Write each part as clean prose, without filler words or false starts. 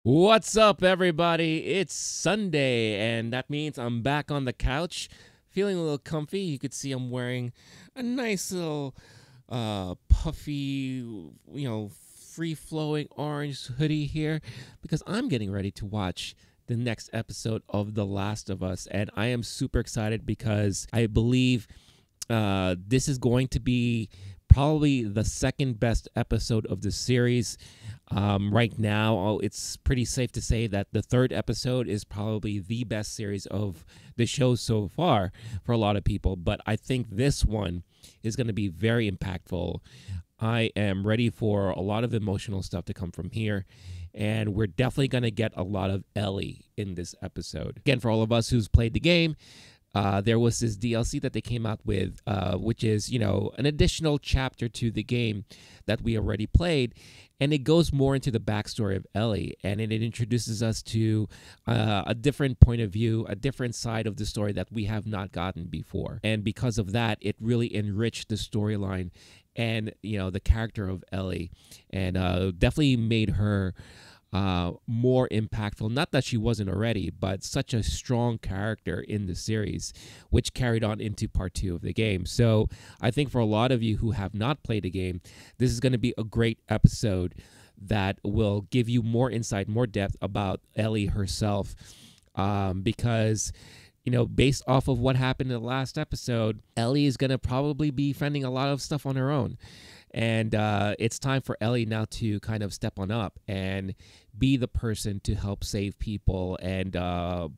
What's up, everybody? It's Sunday, and that means I'm back on the couch, feeling a little comfy. You could see I'm wearing a nice little puffy, free flowing orange hoodie here because I'm getting ready to watch the next episode of The Last of Us. And I am super excited because I believe this is going to be probably the second best episode of the series. Right now, it's pretty safe to say that the third episode is probably the best series of the show so far for a lot of people. But I think this one is going to be very impactful. I am ready for a lot of emotional stuff to come from here. And we're definitely going to get a lot of Ellie in this episode. Again, for all of us who's played the game, there was this DLC that they came out with, which is, an additional chapter to the game that we already played. And it goes more into the backstory of Ellie, and it introduces us to a different point of view, a different side of the story that we have not gotten before. And because of that, it really enriched the storyline and, the character of Ellie, and definitely made her more impactful. Not that she wasn't already, but such a strong character in the series, which carried on into part 2 of the game. So I think for a lot of you who have not played the game, this is going to be a great episode that will give you more insight, more depth about Ellie herself, because based off of what happened in the last episode, Ellie is going to probably be fending a lot of stuff on her own. And it's time for Ellie now to kind of step on up and be the person to help save people and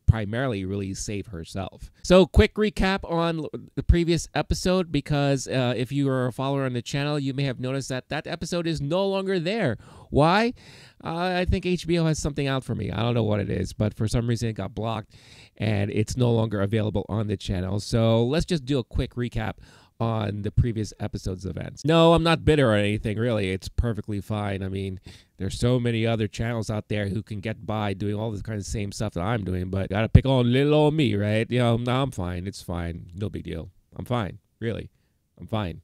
primarily really save herself. So quick recap on the previous episode, because if you are a follower on the channel, you may have noticed that that episode is no longer there. Why? I think HBO has something out for me. I don't know what it is, but for some reason it got blocked and it's no longer available on the channel. So let's just do a quick recap on the previous episode's events. No, I'm not bitter or anything, really. It's perfectly fine. I mean, there's so many other channels out there who can get by doing all this kind of same stuff that I'm doing, but gotta pick on little old me, right? No, I'm fine. It's fine. No big deal. I'm fine. Really. I'm fine.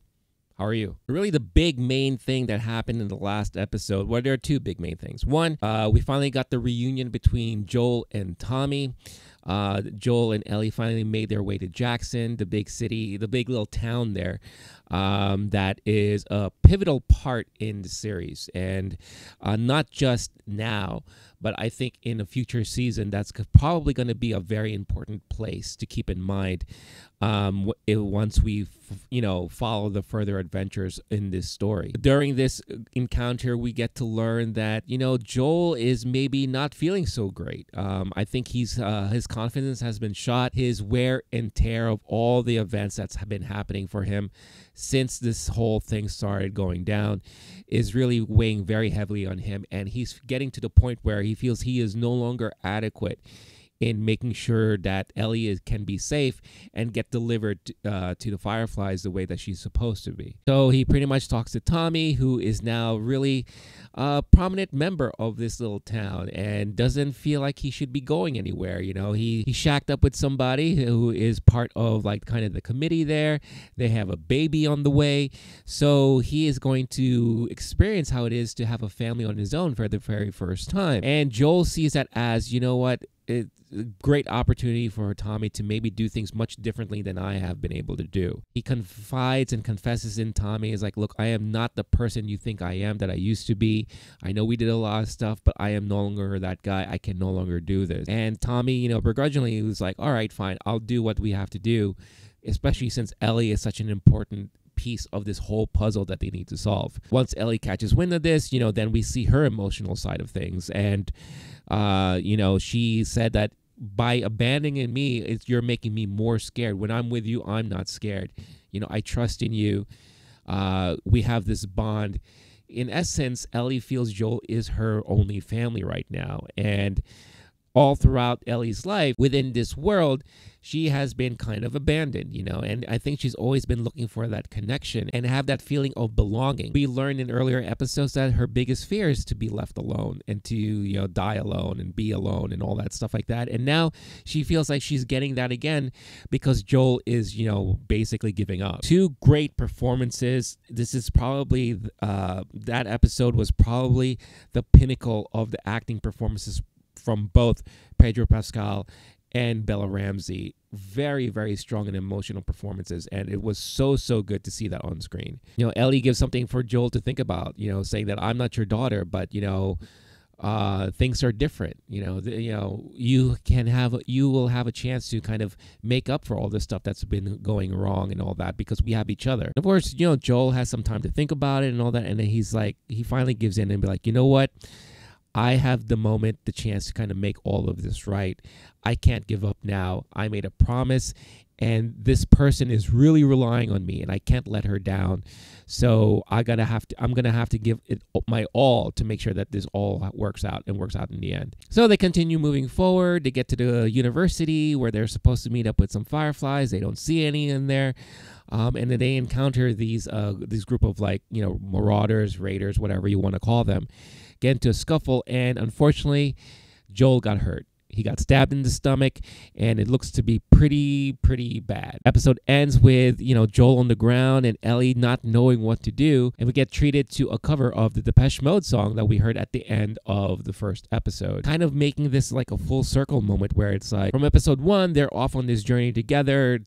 How are you? Really, the big main thing that happened in the last episode, well, there are two big main things. One, we finally got the reunion between Joel and Tommy. Joel and Ellie finally made their way to Jackson, the big city, the big little town there, that is a pivotal part in the series. And not just now, but I think in a future season, that's probably going to be a very important place to keep in mind once we, follow the further adventures in this story. During this encounter, we get to learn that, Joel is maybe not feeling so great. I think his confidence has been shot. His wear and tear of all the events that's been happening for him since this whole thing started going down is really weighing very heavily on him. And he's getting to the point where he feels he is no longer adequate in making sure that Ellie can be safe and get delivered to the Fireflies the way that she's supposed to be. So he pretty much talks to Tommy, who is now really a prominent member of this little town and doesn't feel like he should be going anywhere. He shacked up with somebody who is part of kind of the committee there. They have a baby on the way. So he is going to experience how it is to have a family on his own for the very first time. And Joel sees that as, it's a great opportunity for Tommy to maybe do things much differently than I have been able to do. He confides and confesses in Tommy. Is like, look, I am not the person you think I am that I used to be. I know we did a lot of stuff, but I am no longer that guy. I can no longer do this. And Tommy, begrudgingly was like, all right, fine. I'll do what we have to do, especially since Ellie is such an important piece of this whole puzzle that they need to solve. Once Ellie catches wind of this, then we see her emotional side of things. And, she said that by abandoning me, you're making me more scared. When I'm with you, I'm not scared. I trust in you. We have this bond. In essence, Ellie feels Joel is her only family right now. And all throughout Ellie's life within this world, she has been kind of abandoned, and I think she's always been looking for that connection and have that feeling of belonging. We learned in earlier episodes that her biggest fear is to be left alone and to, die alone and be alone and all that stuff like that. And now she feels like she's getting that again because Joel is, basically giving up. Two great performances. This is probably, that episode was probably the pinnacle of the acting performances from both Pedro Pascal and Bella Ramsey. Very, very strong and emotional performances, and it was so good to see that on screen. Ellie gives something for Joel to think about, saying that I'm not your daughter, but things are different. You will have a chance to kind of make up for all this stuff that's been going wrong and all that because we have each other. Of course, Joel has some time to think about it and all that, and then he finally gives in and be like, you know what? I have the moment, the chance to kind of make all of this right. I can't give up now. I made a promise, and this person is really relying on me, and I can't let her down. So I'm gonna have to give it my all to make sure that this all works out in the end. So they continue moving forward. They get to the university where they're supposed to meet up with some fireflies. They don't see any in there. And then they encounter these group of marauders, raiders, whatever you want to call them, get into a scuffle, and unfortunately, Joel got hurt. He got stabbed in the stomach, and it looks to be pretty bad. Episode ends with, Joel on the ground and Ellie not knowing what to do, and we get treated to a cover of the Depeche Mode song that we heard at the end of the first episode. Kind of making this like a full circle moment where it's like from episode 1, they're off on this journey together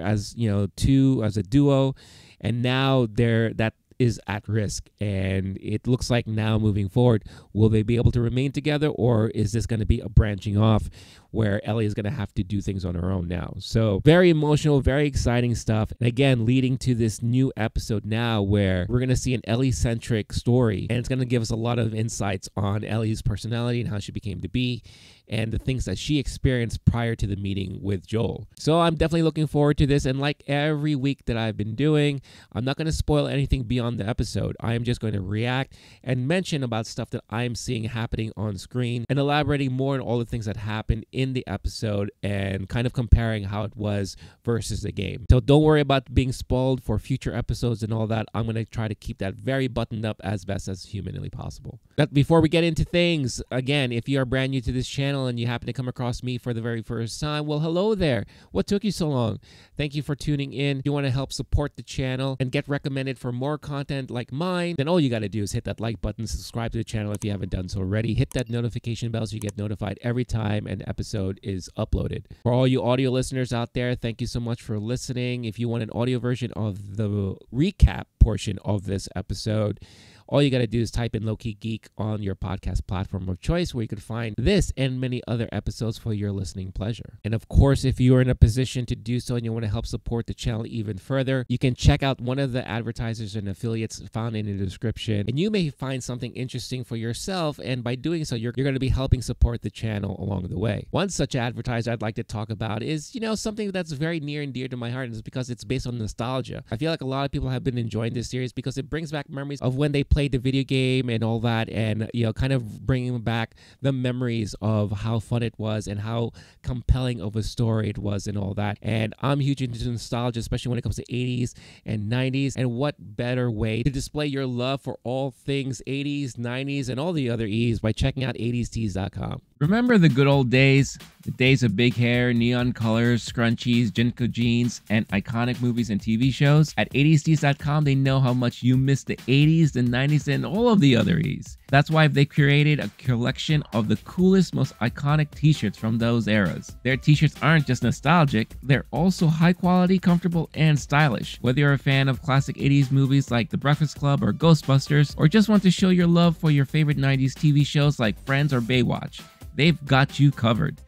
as, as a duo, and now that is at risk, and it looks like now moving forward, will they be able to remain together, or is this going to be a branching off where Ellie is going to have to do things on her own now? So very emotional, very exciting stuff, and again leading to this new episode now where we're going to see an Ellie-centric story, and it's going to give us a lot of insights on Ellie's personality and how she became to be, and the things that she experienced prior to the meeting with Joel. So I'm definitely looking forward to this, and like every week that I've been doing, I'm not going to spoil anything beyond the episode. I am just going to react and mention about stuff that I'm seeing happening on screen and elaborating more on all the things that happened in the episode and kind of comparing how it was versus the game. So don't worry about being spoiled for future episodes and all that. I'm going to try to keep that very buttoned up as best as humanly possible. But before we get into things, again, if you are brand new to this channel and you happen to come across me for the very first time, well, hello there. What took you so long? Thank you for tuning in. If you want to help support the channel and get recommended for more content like mine, then all you got to do is hit that like button, subscribe to the channel if you haven't done so already, hit that notification bell so you get notified every time an episode is uploaded. For all you audio listeners out there, thank you so much for listening. If you want an audio version of the recap portion of this episode, all you got to do is type in LOWKEY GEEK on your podcast platform of choice, where you can find this and many other episodes for your listening pleasure. And of course, if you are in a position to do so and you want to help support the channel even further, you can check out one of the advertisers and affiliates found in the description, and you may find something interesting for yourself, and by doing so, you're going to be helping support the channel along the way. One such advertiser I'd like to talk about is, something that's very near and dear to my heart, and it's because it's based on nostalgia. I feel like a lot of people have been enjoying this series because it brings back memories of when they played the video game and all that, and kind of bringing back the memories of how fun it was and how compelling of a story it was and all that. And I'm huge into nostalgia, especially when it comes to 80s and 90s, and what better way to display your love for all things 80s, 90s, and all the other E's by checking out 80stees.com. Remember the good old days? The days of big hair, neon colors, scrunchies, Jinko jeans, and iconic movies and TV shows? At 80stees.com, they know how much you miss the 80s, the 90s, and all of the other E's. That's why they created a collection of the coolest, most iconic t-shirts from those eras. Their t-shirts aren't just nostalgic, they're also high quality, comfortable, and stylish. Whether you're a fan of classic 80s movies like The Breakfast Club or Ghostbusters, or just want to show your love for your favorite 90s TV shows like Friends or Baywatch, they've got you covered.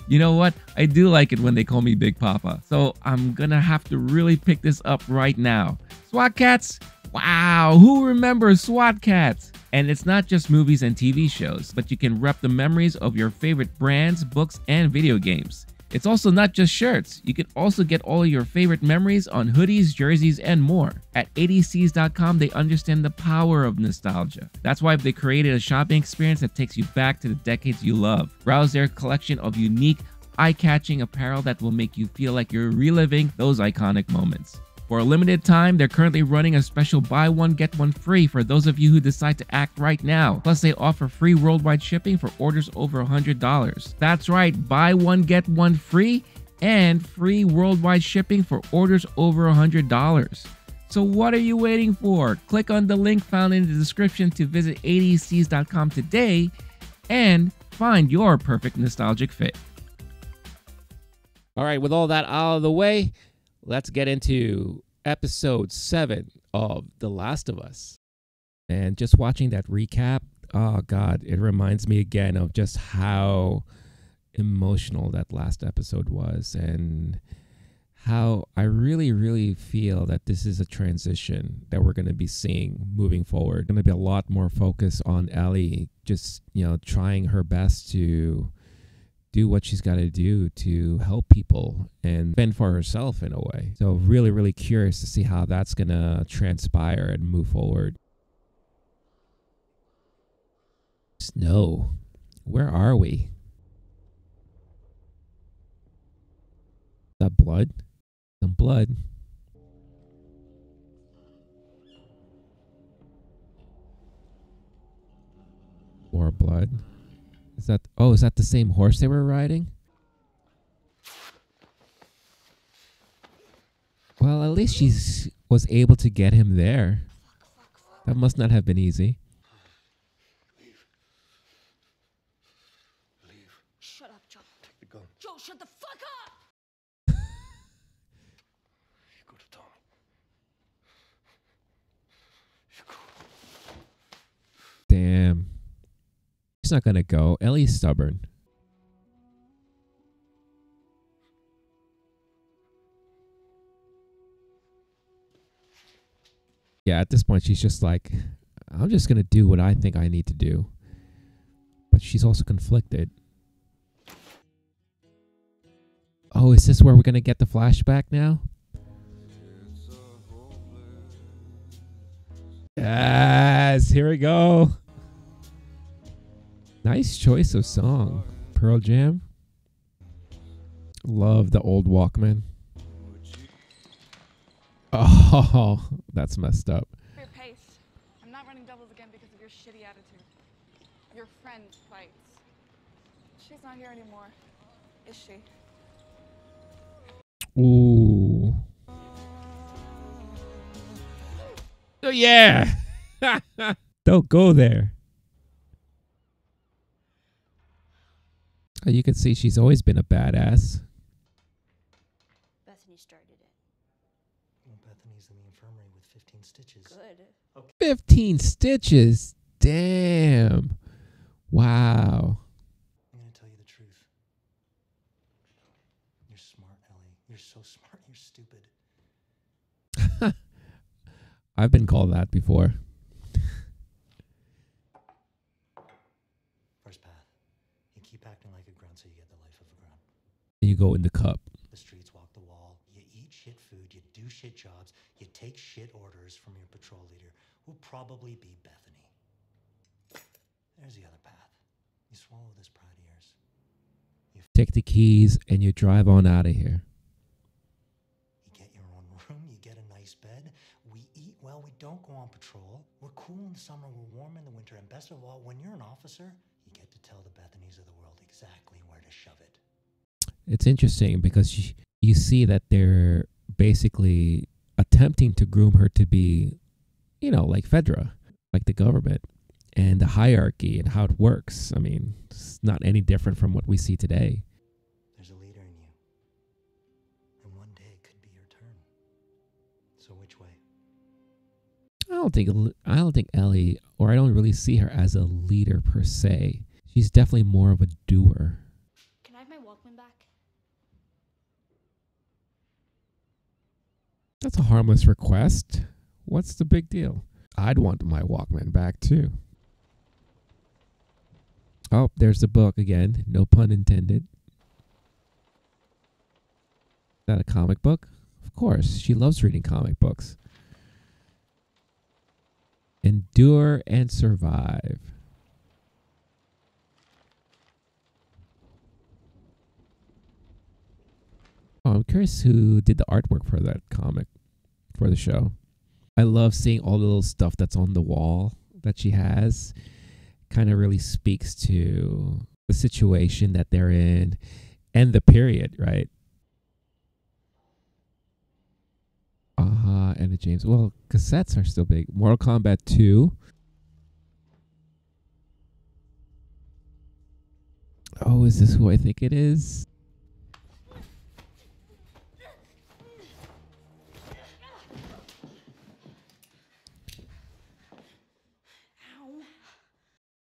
You know what? I do like it when they call me Big Papa, so I'm gonna have to really pick this up right now. SWAT Cats? Wow, who remembers SWAT Cats? And it's not just movies and TV shows, but you can rep the memories of your favorite brands, books, and video games. It's also not just shirts. You can also get all your favorite memories on hoodies, jerseys, and more. At 80stees.com, they understand the power of nostalgia. That's why they created a shopping experience that takes you back to the decades you love. Browse their collection of unique, eye-catching apparel that will make you feel like you're reliving those iconic moments. For a limited time, they're currently running a special buy one, get one free for those of you who decide to act right now. Plus, they offer free worldwide shipping for orders over $100. That's right, buy one, get one free and free worldwide shipping for orders over $100. So what are you waiting for? Click on the link found in the description to visit 80stees.com today and find your perfect nostalgic fit. All right, with all that out of the way, let's get into episode 7 of The Last of Us. And just watching that recap, oh God, it reminds me again of just how emotional that last episode was and how I really, really feel that this is a transition that we're going to be seeing moving forward. Going to be a lot more focus on Ellie just, trying her best to do what she's got to do to help people and fend for herself in a way. So really, really curious to see how that's going to transpire and move forward. Snow, where are we? Is that blood? Some blood. Or blood. Is that the same horse they were riding? Well, at least she was able to get him there. That must not have been easy. Leave. Shut up, Joe. Take the gun. Joe, shut the fuck up! You go to Tommy. You go. Damn. She's not gonna go. Ellie's stubborn. Yeah, at this point, she's just like, I'm just gonna do what I think I need to do. But she's also conflicted. Oh, is this where we're gonna get the flashback now? Yes, here we go. Nice choice of song. Pearl Jam. Love the old Walkman. Oh, that's messed up. For your pace. I'm not running doubles again because of your shitty attitude. Your friend fights. She's not here anymore, is she? Ooh. Oh, yeah. Don't go there. You can see she's always been a badass. Bethany started it. Well, Bethany's in the infirmary with 15 stitches. Good. Okay. 15 stitches. Damn. Wow. I'm going to tell you the truth. You're smart, Ellie. You're so smart. You're stupid. I've been called that before. First path. You keep acting like a grunt so you get the life of a grunt. You go in the cup. The streets walk the wall. You eat shit food. You do shit jobs. You take shit orders from your patrol leader, who'll probably be Bethany. There's the other path. You swallow this pride of yours. You Take the keys and you drive on out of here. get your own room. You get a nice bed. We eat well. We don't go on patrol. We're cool in the summer. We're warm in the winter. And best of all, when you're an officer, you get to tell the Bethanys of the world exactly where to shove it. It's interesting because you see that they're basically attempting to groom her to be, like Fedra, like the government, and the hierarchy and how it works. I mean, it's not any different from what we see today. There's a leader in you. And one day it could be your turn. So which way? I don't think Ellie, or I don't really see her as a leader per se. She's definitely more of a doer. Can I have my Walkman back? That's a harmless request. What's the big deal? I'd want my Walkman back too. Oh, there's the book again. No pun intended. that a comic book? Of course. She loves reading comic books. Endure and survive. Oh, I'm curious who did the artwork for that comic, for the show. I love seeing all the little stuff that's on the wall that she has. Kind of really speaks to the situation that they're in and the period, right? And the James. Well, cassettes are still big. Mortal Kombat 2. Oh, is this who I think it is?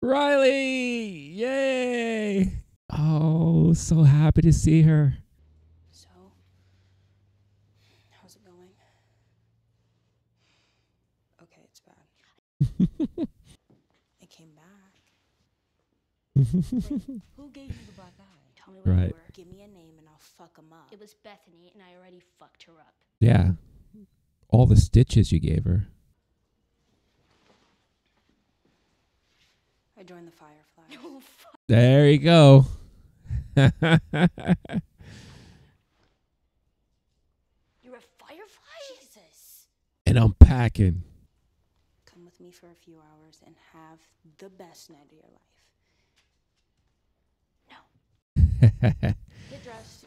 Riley! Yay! Oh, so happy to see her. So, how's it going? Okay, it's bad. I came back. Wait, who gave you the black eye? Tell me what Right. you were. Give me a name and I'll fuck 'em up. It was Bethany, and I already fucked her up. Yeah. All the stitches you gave her. I joined the Fireflies. Oh, fuck. There you go. You're a firefly? Jesus! And I'm packing. Come with me for a few hours and have the best night of your life. No. Get dressed.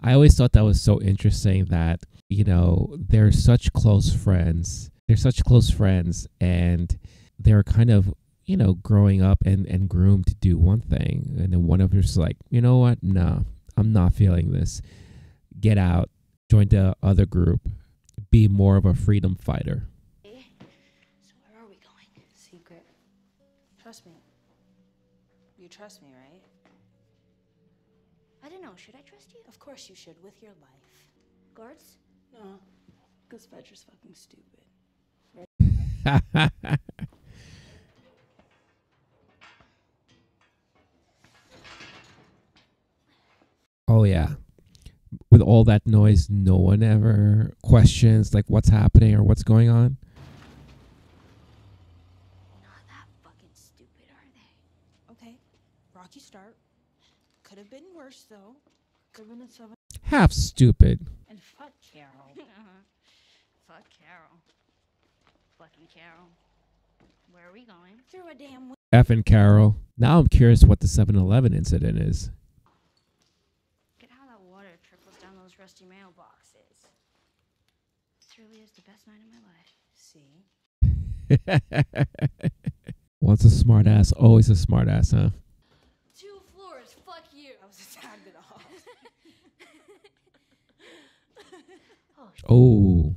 I always thought that was so interesting that, you know, they're such close friends. They're such close friends and they're kind of, you know, growing up and groomed to do one thing. And then one of them's like, you know what? No, I'm not feeling this. Get out, join the other group, be more of a freedom fighter. So where are we going? Secret. Trust me. You trust me, right? I don't know. Should I trust you? Of course you should, with your life. Guards? No, because Fetcher's fucking stupid. Oh, yeah. With all that noise, no one ever questions like what's happening or what's going on. Not that fucking stupid, are they? Okay, rocky start. Could have been worse, though. Could have been a 7. Half stupid. And fuck Carol. Fuck Carol. Fucking Carol. Where are we going? Through a damn window. Effing Carol. Now I'm curious what the 7-Eleven incident is. Look at how that water trickles down those rusty mailboxes. This really is the best night of my life. See? Once a smart ass, always a smart ass, huh? 2 floors. Fuck you. I was a tad bit off. Oh, Oh,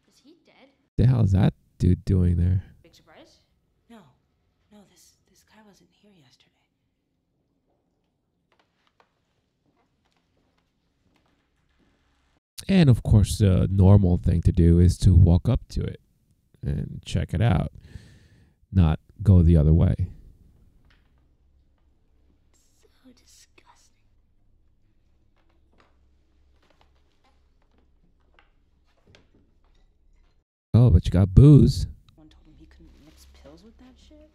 is he dead? the hell is that dude doing there? Big surprise? No, this guy wasn't here yesterday. And of course, the normal thing to do is to walk up to it and check it out, not go the other way. So disgusting. Oh, but you got booze. Someone told him he couldn't mix pills with that shit.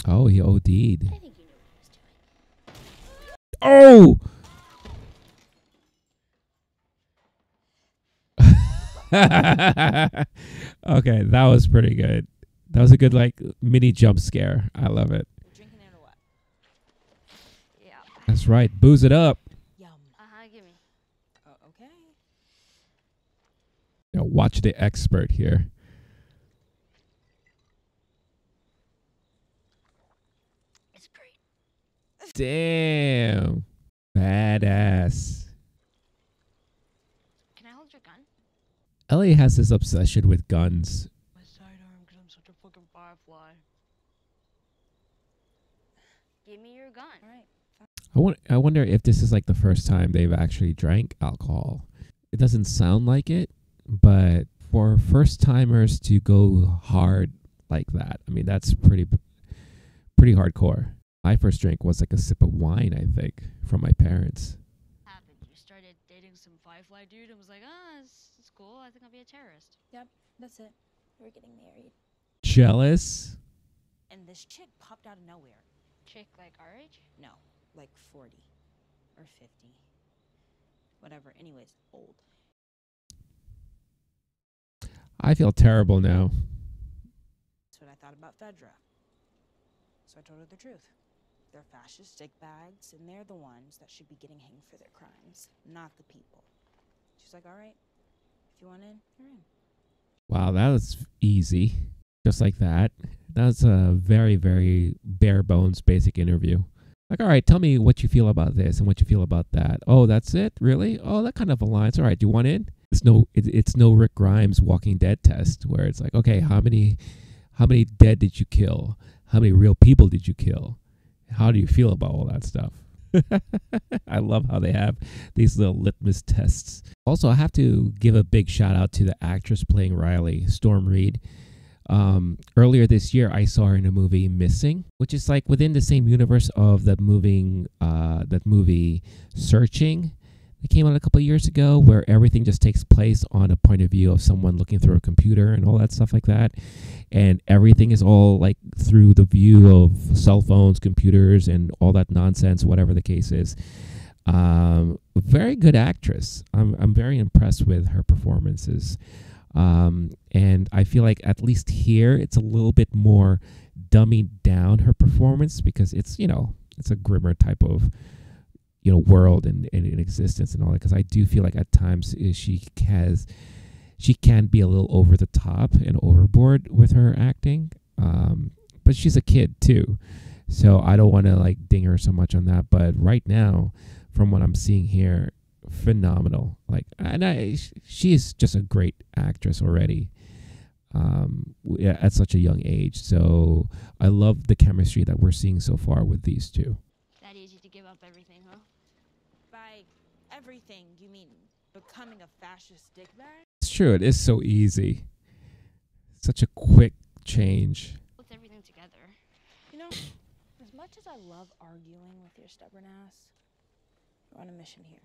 Oh, he OD'd. I think he knew what he was doing. Oh! Okay, that was pretty good. That was a good like mini jump scare. I love it. You're drinking it or what? Yeah. That's right. Booze it up. Yum. Give me. Oh, okay. You know, watch the expert here. It's great. Damn. Badass. Can I hold your gun? Ellie has this obsession with guns. My sidearm because I'm such a fucking firefly. Give me your gun. All right. I wonder if this is like the first time they've actually drank alcohol. It doesn't sound like it, but for first timers to go hard like that, I mean, that's pretty hardcore. My first drink was like a sip of wine, I think, from my parents. Happened. You started dating some Firefly dude and was like, it's cool. I think I'll be a terrorist. Yep, that's it. We're getting married. Jealous? And this chick popped out of nowhere. Chick like our age? No, like 40 or 50. Whatever. Anyways, old. I feel terrible now. That's what I thought about Fedra. So I told her the truth. They're fascist dick bags, and they're the ones that should be getting hanged for their crimes, not the people. She's like, all right, if you want in, you're in. Wow, that was easy. Just like that. That was a very, very bare bones basic interview. Like, all right, tell me what you feel about this and what you feel about that. Oh, that's it? Really? Oh, that kind of aligns. All right, do you want in? It's no Rick Grimes Walking Dead test where it's like, okay, how many dead did you kill? How many real people did you kill? How do you feel about all that stuff? I love how they have these little litmus tests. Also, I have to give a big shout out to the actress playing Riley, Storm Reid. Earlier this year, I saw her in a movie Missing, which is like within the same universe of that movie Searching. It came out a couple of years ago where everything just takes place on a point of view of someone looking through a computer and all that stuff like that. And everything is all like through the view of cell phones, computers, and all that nonsense, whatever the case is. Very good actress. I'm very impressed with her performances. And I feel like at least here it's a little bit more dumbing down her performance because it's a grimmer type of world and in existence and all that, because I do feel like at times she can be a little over the top and overboard with her acting, but she's a kid too, so I don't want to like ding her so much on that. But right now, from what I'm seeing here, phenomenal. She is just a great actress already at such a young age. So I love the chemistry that we're seeing so far with these two. That easy to give up everything, huh? By everything, you mean becoming a fascist dick bag? It's true. It is so easy. Such a quick change. Puts everything together. You know, as much as I love arguing with your stubborn ass, we're on a mission here.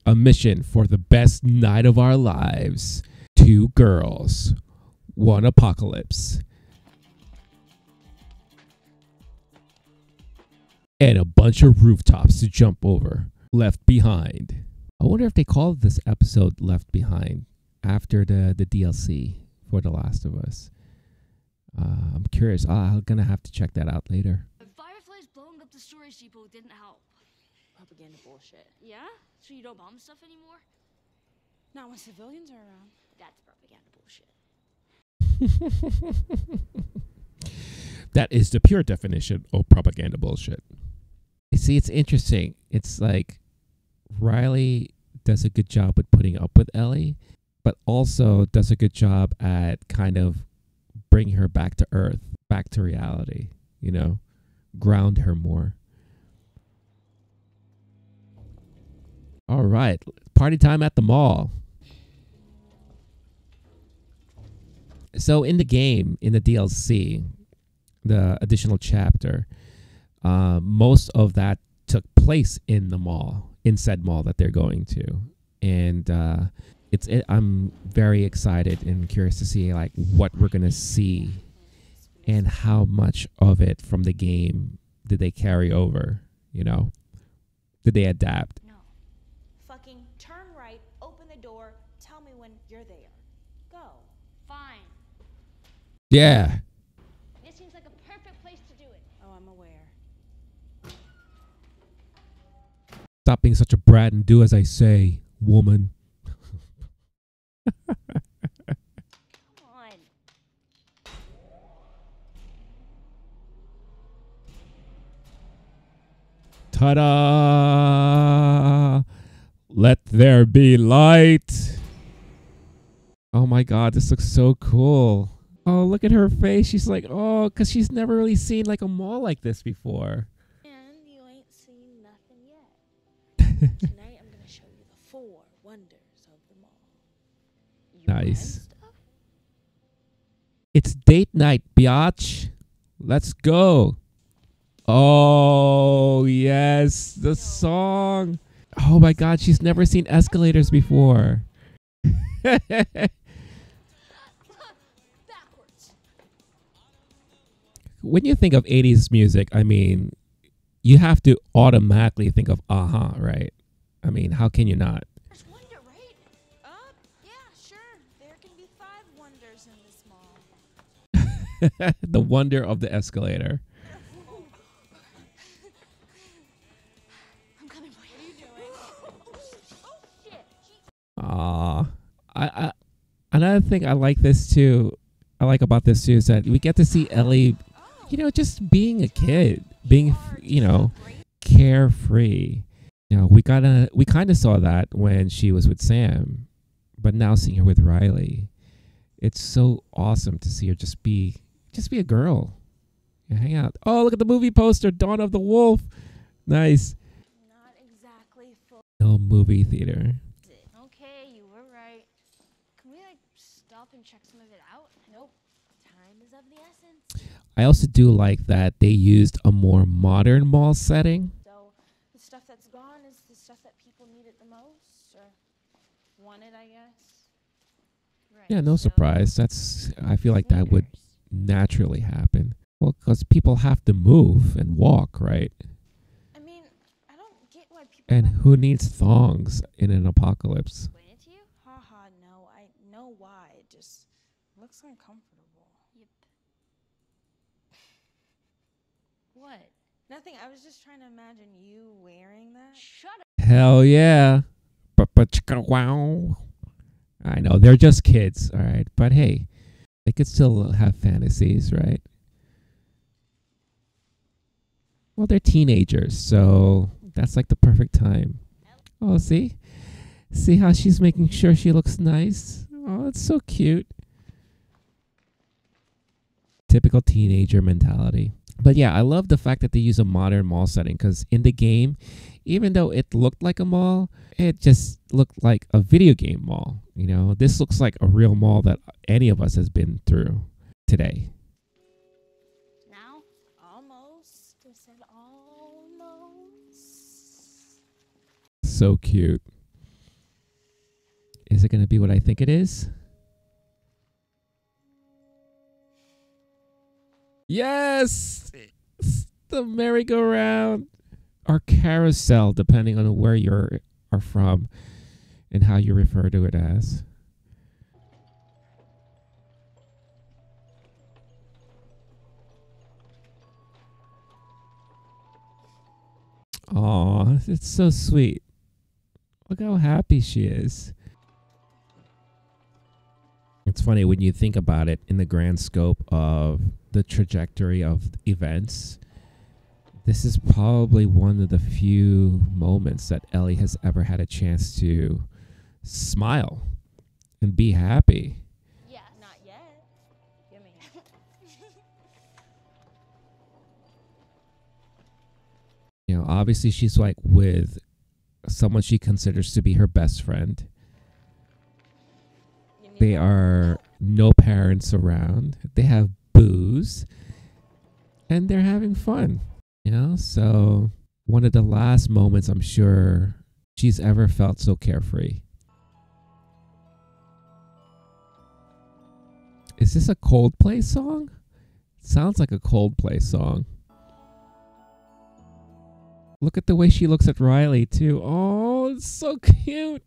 A mission for the best night of our lives. 2 girls, 1 apocalypse. And a bunch of rooftops to jump over. Left Behind. I wonder if they called this episode Left Behind after the DLC for The Last of Us. I'm curious. I'm going to have to check that out later. Fireflies blowing up the storage depot didn't help. Propaganda bullshit. Yeah? So you don't bomb stuff anymore? Not when civilians are around. That's propaganda bullshit. That is the pure definition of propaganda bullshit. You see, it's interesting. It's like Riley does a good job with putting up with Ellie, but also does a good job at kind of bringing her back to earth, back to reality, ground her more. All right, party time at the mall. So in the game, in the DLC, the additional chapter, most of that took place in the mall, in said mall that they're going to. And I'm very excited and curious to see like what we're going to see and how much of it from the game did they carry over, Did they adapt? No. Fucking turn right, open the door, tell me when you're there. Go. Fine. Yeah. This seems like a perfect place to do it. Oh, I'm aware. Stop being such a brat and do as I say, woman. Come on. Ta-da! Let there be light. Oh my God, this looks so cool. Oh, look at her face. She's like, oh, because she's never really seen like a mall like this before. And you ain't seen nothing yet. Tonight I'm gonna show you the 4 wonders of the mall. Nice. It's date night, biatch. Let's go. Oh, yes, the song. Oh my God, she's never seen escalators before. When you think of 80s music, I mean, you have to automatically think of Aha, right? I mean, how can you not? There's wonder, right? Yeah, sure. There can be 5 wonders in this mall. The wonder of the escalator. I'm coming for you. What are you doing? Oh, shit. Ah, I another thing I like this too. I like about this too is that we get to see Ellie, just being a kid, being, carefree. We kind of saw that when she was with Sam, but now seeing her with Riley, it's so awesome to see her just be a girl. Hang out. Oh, look at the movie poster, Dawn of the Wolf. Nice. Not exactly full. No movie theater. Okay, you were right. Can we, stop and check some of it out? Nope. Time is of the essence. I also do like that they used a more modern mall setting. So, the stuff that's gone is the stuff that people needed the most, or wanted, I guess. Right. Yeah, no so surprise. I feel like that would naturally happen. Well, because people have to move and walk, right? I mean, I don't get why people... And who needs thongs in an apocalypse? explain it to you? Haha, no, I know why. It just looks uncomfortable. Yep. What? Nothing, I was just trying to imagine you wearing that. Shut up. Hell yeah. Wow. I know, they're just kids, all right? But hey, they could still have fantasies, right? Well, they're teenagers, so that's like the perfect time. Oh, see? See how she's making sure she looks nice? Oh, it's so cute. Typical teenager mentality. But yeah, I love the fact that they use a modern mall setting because in the game, even though it looked like a mall, it just looked like a video game mall. This looks like a real mall that any of us has been through today. Now? Almost. I said almost. So cute. Is it going to be what I think it is? Yes! It's the merry-go-round. Or carousel, depending on where you are from and how you refer to it as. Aw, it's so sweet. Look how happy she is. It's funny when you think about it in the grand scope of the trajectory of events. This is probably one of the few moments that Ellie has ever had a chance to smile and be happy. Yes. Not yet. Gimme. Obviously she's like with someone she considers to be her best friend. They are no parents around. They have booze. And they're having fun. So one of the last moments I'm sure she's ever felt so carefree. Is this a Coldplay song? Sounds like a Coldplay song. Look at the way she looks at Riley too. Oh, it's so cute.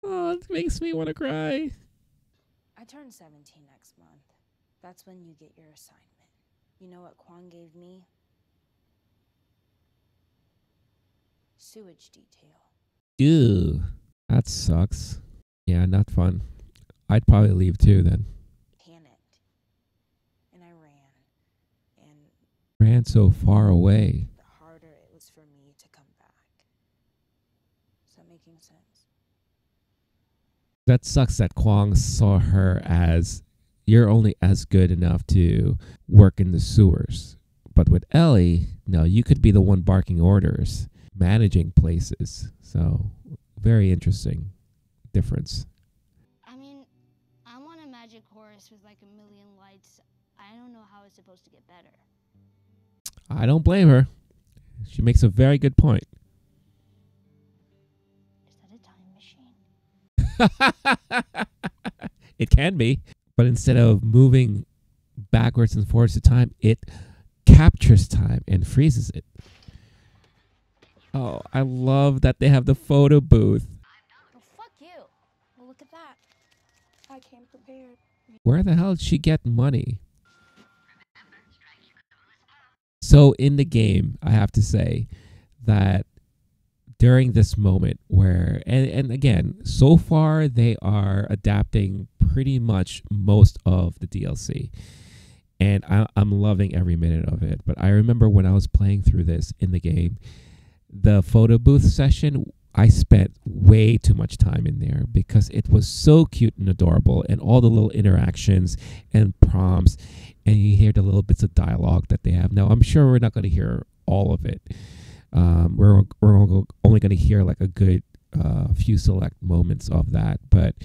Oh, it makes me want to cry. I turn 17 next month. That's when you get your assignment. You know what Kwon gave me? Sewage detail. Ew, that sucks. Yeah, not fun. I'd probably leave too then. Panicked. And I ran. And Ran so far away. the harder it was for me to come back. Is that making sense? That sucks that Kwong saw her as you're only as good enough to work in the sewers. But with Ellie, no, you could be the one barking orders, managing places. So very interesting difference. I mean, I want a magic horse with like a million lights. I don't know how it's supposed to get better. I don't blame her. She makes a very good point. Is that a time machine? It can be, but instead of moving backwards and forwards to time, it captures time and freezes it. Oh, I love that they have the photo booth. Oh, fuck you. Well, look at that. I came prepared. Where the hell did she get money? So in the game, I have to say that during this moment where, and again, so far they are adapting pretty much most of the DLC. And I'm loving every minute of it. But I remember when I was playing through this in the game, the photo booth session, I spent way too much time in there because it was so cute and adorable, and all the little interactions and prompts, and you hear the little bits of dialogue that they have. Now, I'm sure we're not going to hear all of it. We're only going to hear like a good few select moments of that. But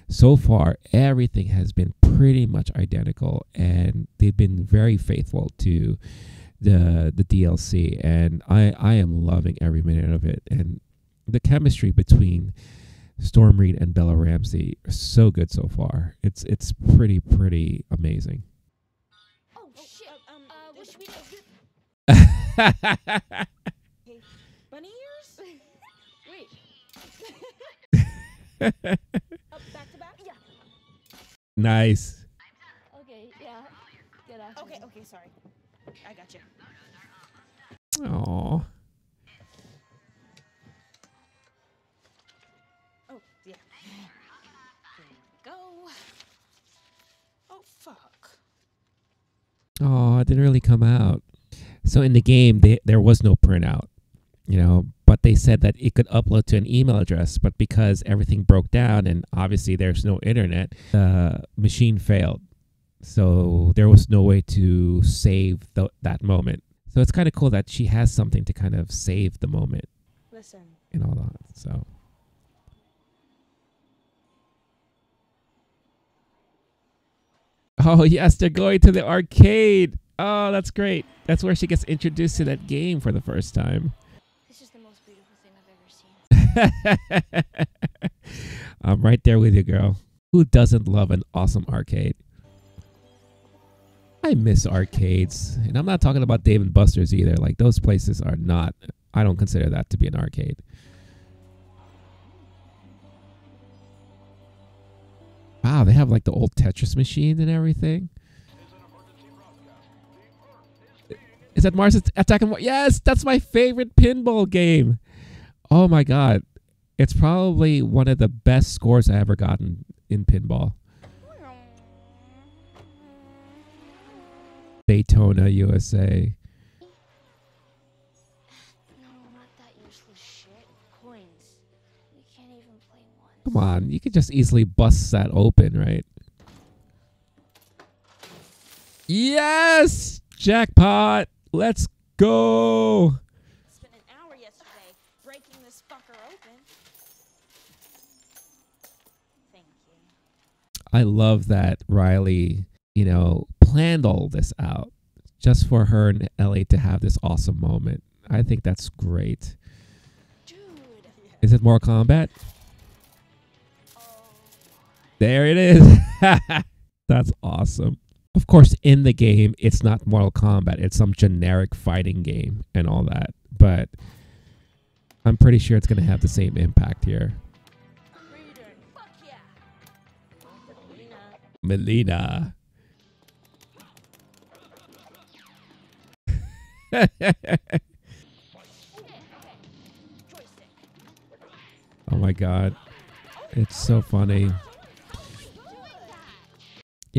so far, everything has been pretty much identical, and they've been very faithful to the DLC, and I am loving every minute of it. And the chemistry between Storm Reid and Bella Ramsey are so good so far. It's pretty amazing. Oh, shit. What should we do? Hey, bunny ears? Wait. Up back to back? Yeah. Nice. Okay, yeah. Get after Okay, me. okay, sorry. I got you. Aww. Oh, yeah. There we go. Oh, fuck. Oh, it didn't really come out. So in the game, there was no printout, but they said that it could upload to an email address, but because everything broke down and obviously there's no internet, the machine failed. So there was no way to save that moment. So it's kind of cool that she has something to kind of save the moment Listen. and all that. So. Oh, yes, they're going to the arcade. Oh, that's great. That's where she gets introduced to that game for the first time. This is the most beautiful thing I've ever seen. I'm right there with you, girl. Who doesn't love an awesome arcade? I miss arcades. And I'm not talking about Dave & Buster's either. Like, those places are not, I don't consider that to be an arcade. Wow, they have like the old Tetris machine and everything. Is that Mars Attack and yes, that's my favorite pinball game. Oh my god. It's probably one of the best scores I ever gotten in pinball. Daytona, USA. No, not that useless shit. Coins. We can't even play one. Come on, you could just easily bust that open, right? Yes! Jackpot! Let's go! Spent an hour yesterday breaking this fucker open. Thank you. I love that Riley, planned all this out just for her and Ellie to have this awesome moment. I think that's great. Dude. Is it Mortal Kombat? There it is. That's awesome. Of course, in the game, it's not Mortal Kombat. It's some generic fighting game and all that. But I'm pretty sure it's going to have the same impact here. Fuck yeah. Melina. Oh my god. It's so funny.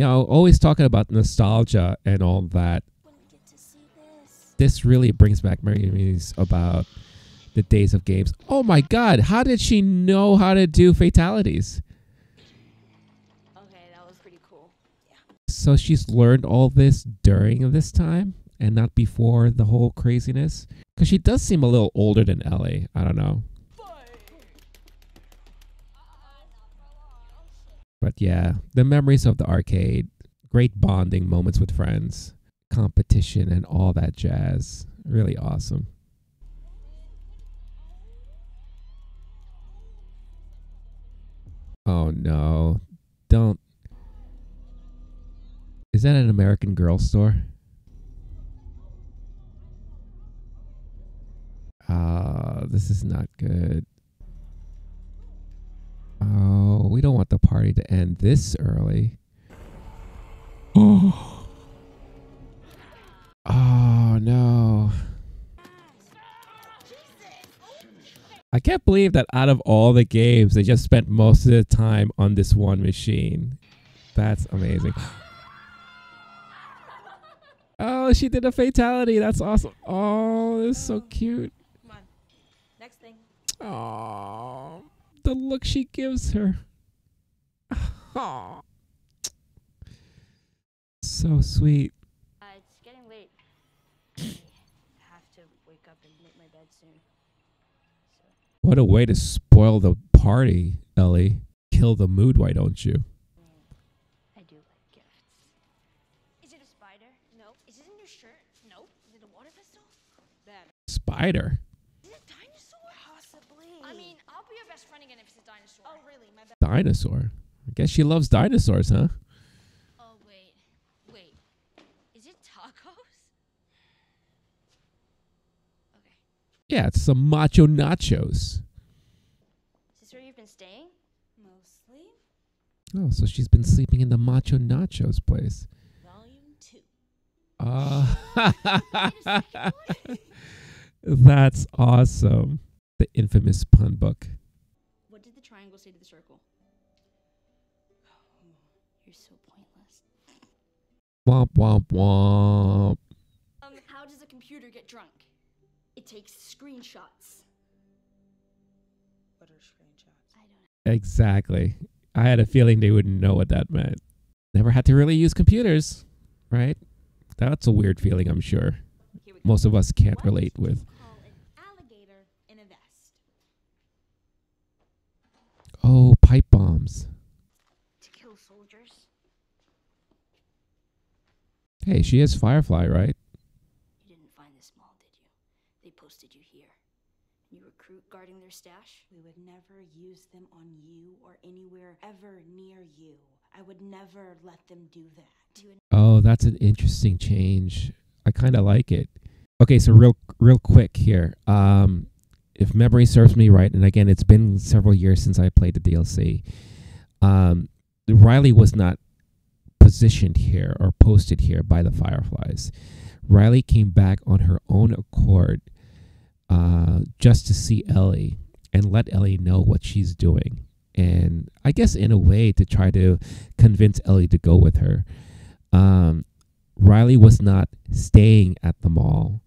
Always talking about nostalgia and all that. This really brings back memories about the days of games. Oh my god, how did she know how to do fatalities? Okay, that was pretty cool. Yeah. So she's learned all this during this time and not before the whole craziness? Because she does seem a little older than Ellie. I don't know. But yeah, the memories of the arcade, great bonding moments with friends. competition and all that jazz. Really awesome. Oh no. Don't. Is that an American Girl store? This is not good. Oh, we don't want the party to end this early. Oh. Oh no. I can't believe that out of all the games, they just spent most of the time on this one machine. That's amazing. Oh, she did a fatality. That's awesome. Oh, this is so cute. Come on. Next thing. Oh, the look she gives her. Oh, so sweet. It's getting late. I have to wake up and make my bed soon. So. What a way to spoil the party, Ellie. Kill the mood, why don't you? I do like gifts. Is it a spider? No. Is it in your shirt? No. Is it a water pistol? Then. Spider. Is it a dinosaur? Possibly. I mean, I'll be your best friend again if it's a dinosaur. Oh, really? My bad. Dinosaur. I guess she loves dinosaurs, huh? Oh, wait. Wait. Is it tacos? Okay. Yeah, it's some macho nachos. Is this where you've been staying? Mostly. Oh, so she's been sleeping in the macho nachos place. Volume 2. That's awesome. The infamous pun book. What did the triangle say to the circle? You're so pointless. Womp womp womp. How does a computer get drunk? It takes screenshots. What are screenshots? I don't know. Exactly. I had a feeling they wouldn't know what that meant. Never had to really use computers, right? That's a weird feeling, I'm sure. Here we go. Most of us can't What relate would with. you call an alligator in a vest? Oh, pipe bombs. To kill soldiers. Hey, she is Firefly, right? You didn't find this mall, did you? They posted you here. You recruit guarding their stash? We would never use them on you or anywhere ever near you. I would never let them do that. Oh, that's an interesting change. I kind of like it. Okay, so real quick here. If memory serves me right, and again, it's been several years since I played the DLC. Riley was not positioned here or posted here by the Fireflies. Riley came back on her own accord just to see Ellie and let Ellie know what she's doing. And I guess in a way to try to convince Ellie to go with her. Riley was not staying at the mall.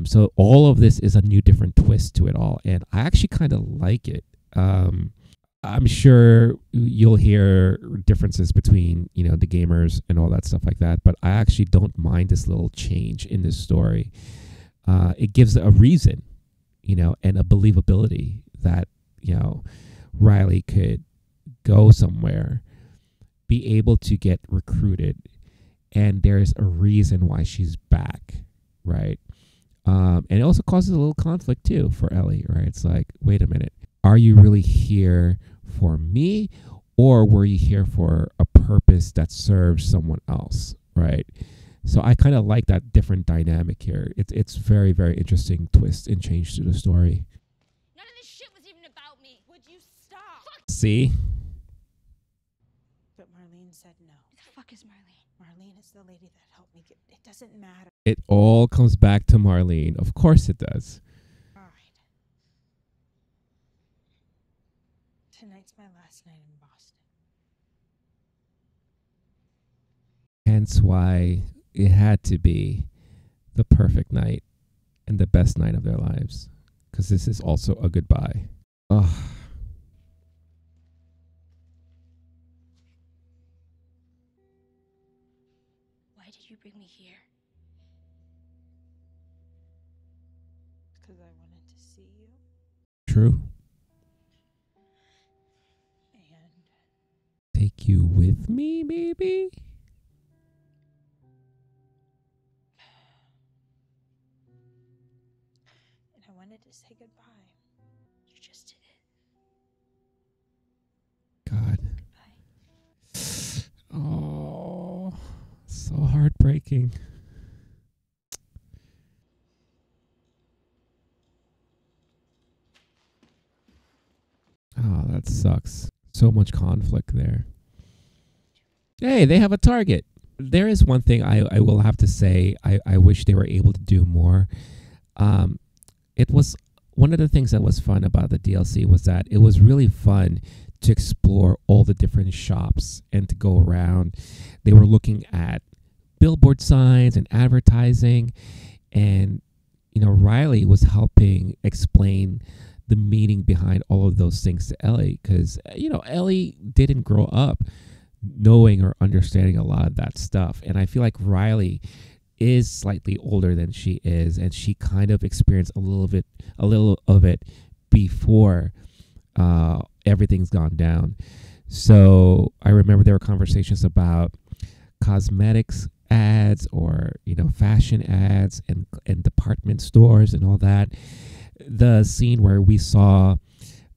So all of this is a new different twist to it all. And I actually kind of like it. I'm sure you'll hear differences between, the gamers and all that stuff like that. But I actually don't mind this little change in this story. It gives a reason, and a believability that, Riley could go somewhere, be able to get recruited, and there's a reason why she's back, right? And it also causes a little conflict too for Ellie, right? It's like, wait a minute, are you really here for me, or were you here for a purpose that serves someone else, right? So I kind of like that different dynamic here. It's very, very interesting twist and change to the story. None of this shit was even about me. Would you stop? See? But Marlene said no. Who the fuck is Marlene? Marlene is the lady that helped me get. It doesn't matter. It all comes back to Marlene. Of course it does. All right. Tonight's my last night in Boston. Hence why it had to be the perfect night and the best night of their lives. Because this is also a goodbye. Ugh. Why did you bring me here? Because I wanted to see you. True. And Take you with me, maybe? and I wanted to say goodbye. You just did it. God. Goodbye. Oh, so heartbreaking. Oh, that sucks. So much conflict there. Hey, they have a target. There is one thing I will have to say. I wish they were able to do more. It was one of the things that was fun about the DLC was that it was really fun to explore all the different shops and to go around. They were looking at billboard signs and advertising, and Riley was helping explain the meaning behind all of those things to Ellie, because Ellie didn't grow up knowing or understanding a lot of that stuff, and I feel like Riley is slightly older than she is, and she kind of experienced a little of it before everything's gone down. So I remember there were conversations about cosmetics ads or fashion ads and department stores and all that. The scene where we saw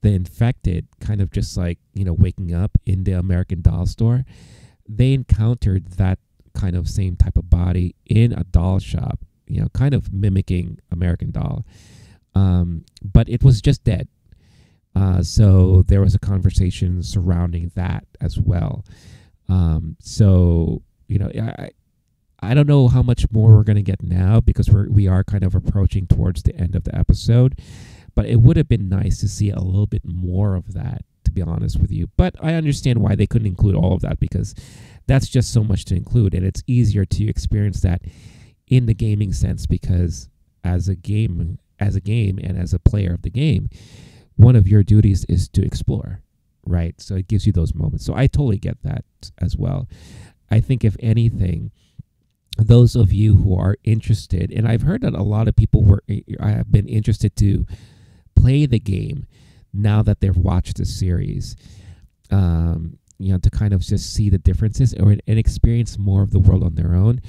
the infected kind of just like waking up in the American Doll store, they encountered that kind of same type of body in a doll shop, kind of mimicking American Doll, but it was just dead. So there was a conversation surrounding that as well. So I don't know how much more we're going to get now, because we are kind of approaching towards the end of the episode, but it would have been nice to see a little bit more of that, to be honest with you. But I understand why they couldn't include all of that, because that's just so much to include, and it's easier to experience that in the gaming sense, because as a game and as a player of the game, one of your duties is to explore, right? So it gives you those moments. So I totally get that as well. I think if anything, those of you who are interested, and I've heard that a lot of people have been interested to play the game now that they've watched the series, to kind of just see the differences and experience more of the world on their own.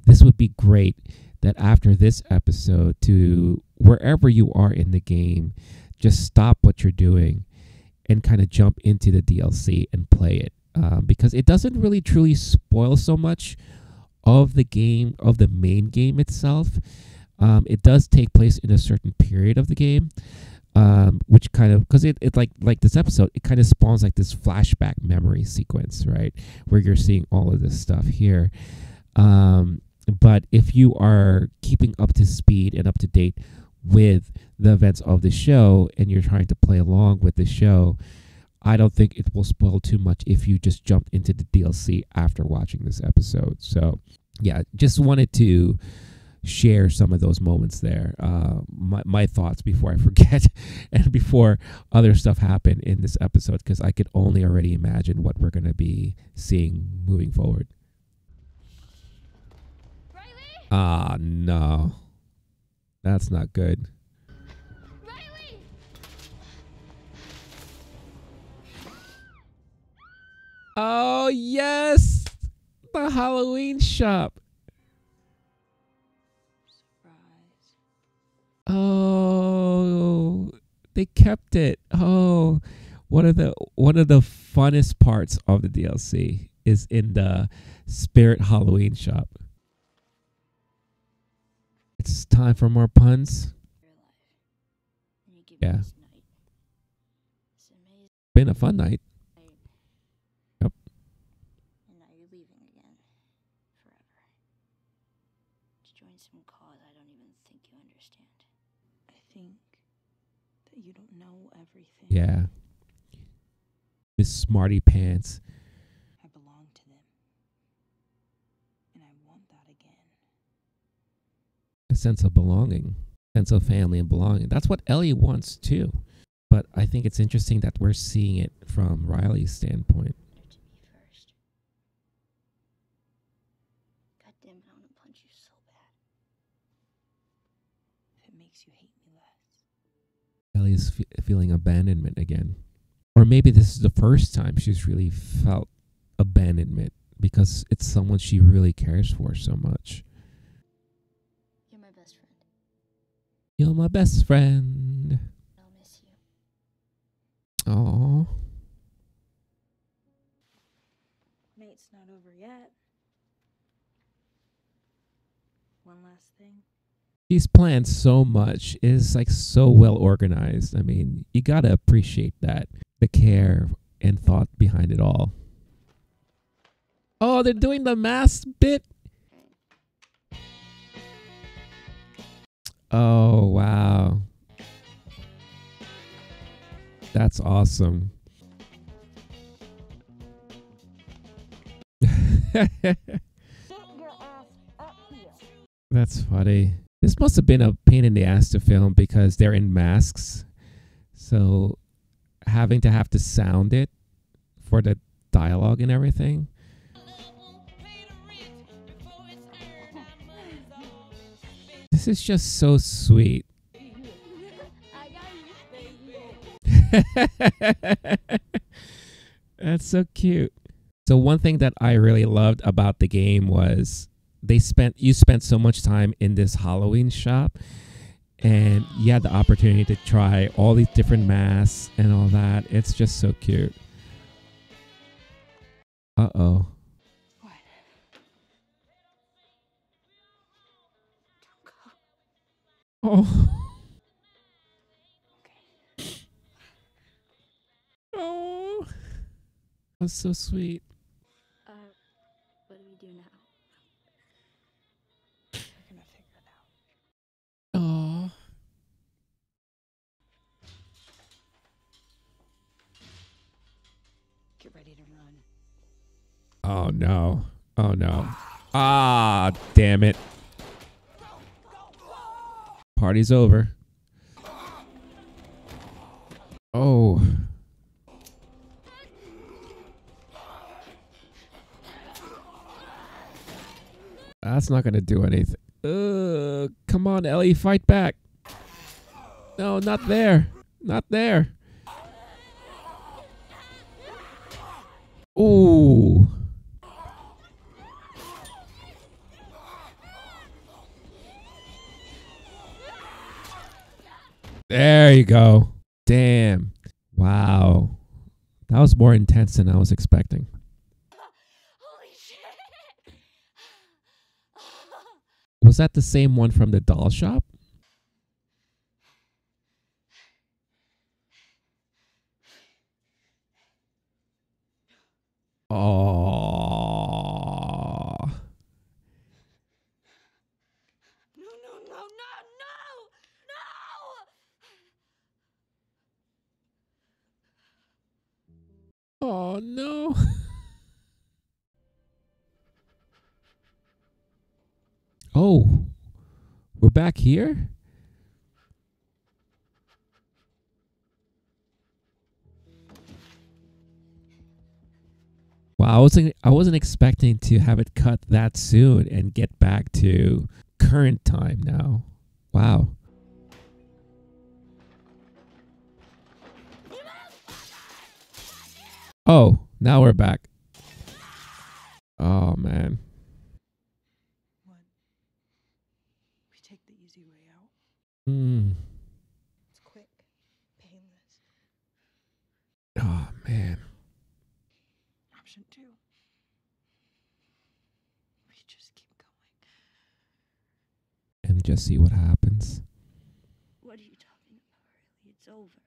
This would be great that after this episode, to wherever you are in the game, just stop what you're doing and kind of jump into the DLC and play it, because it doesn't really truly spoil so much of the game, of the main game itself. It does take place in a certain period of the game, which kind of, because it like this episode, it kind of spawns like this flashback memory sequence, right, where you're seeing all of this stuff here. But if you are keeping up to speed and up to date with the events of the show, and you're trying to play along with the show, I don't think it will spoil too much if you just jumped into the DLC after watching this episode. So yeah, just wanted to share some of those moments there, my thoughts before I forget and before other stuff happened in this episode, because I could only already imagine what we're going to be seeing moving forward. Riley! Ah, no. That's not good. Riley! Oh, yes! The Halloween shop. Surprise. Oh, they kept it. Oh, one of the funnest parts of the DLC is in the Spirit Halloween shop. It's time for more puns. Your life. And you give Yeah. me this night. This amazing Been a fun night. night. Yep. And now you're leaving again. Forever. To join some cause I don't even think you understand. I think that you don't know everything. Yeah. Miss Smarty Pants. I belong to them. And I want that again. A sense of belonging, sense of family and belonging. That's what Ellie wants too. But I think it's interesting that we're seeing it from Riley's standpoint. To me first. God damn it, I want to punch you so bad. If it makes you hate me less. Ellie is feeling abandonment again. Or maybe this is the first time she's really felt abandonment, because it's someone she really cares for so much. You're my best friend. You're my best friend. I'll miss you. Oh, Mate's not over yet. One last thing. she's planned so much. It's like so well organized. I mean, you gotta appreciate that, the care and thought behind it all. Oh, they're doing the mask bit. Oh, wow. That's awesome. That's funny. This must have been a pain in the ass to film because they're in masks. So having to have to sound it for the dialogue and everything. This is just so sweet. That's so cute. So one thing that I really loved about the game was you spent so much time in this Halloween shop, and you had the opportunity to try all these different masks and all that. It's just so cute. Uh-oh. What? Oh. Okay. Oh. That's so sweet. What do we do now? We're gonna figure it out. Oh. Get ready to run. Oh no. Oh no. Ah, damn it. Party's over. Oh. That's not gonna do anything. Come on, Ellie, fight back. No, not there. Not there. Ooh. There you go. Damn. Wow. That was more intense than I was expecting. Holy shit! Was that the same one from the doll shop? Oh. No, no, no, no, no! No! Oh no. Oh. We're back here? Wow, I wasn't expecting to have it cut that soon and get back to current time now. Wow. Oh, now we're back. Oh man. What? We take the easy way out. Mm. It's quick, painless. Oh man. Option 2. We just keep going. And just see what happens. What are you talking about, Riley? It's over.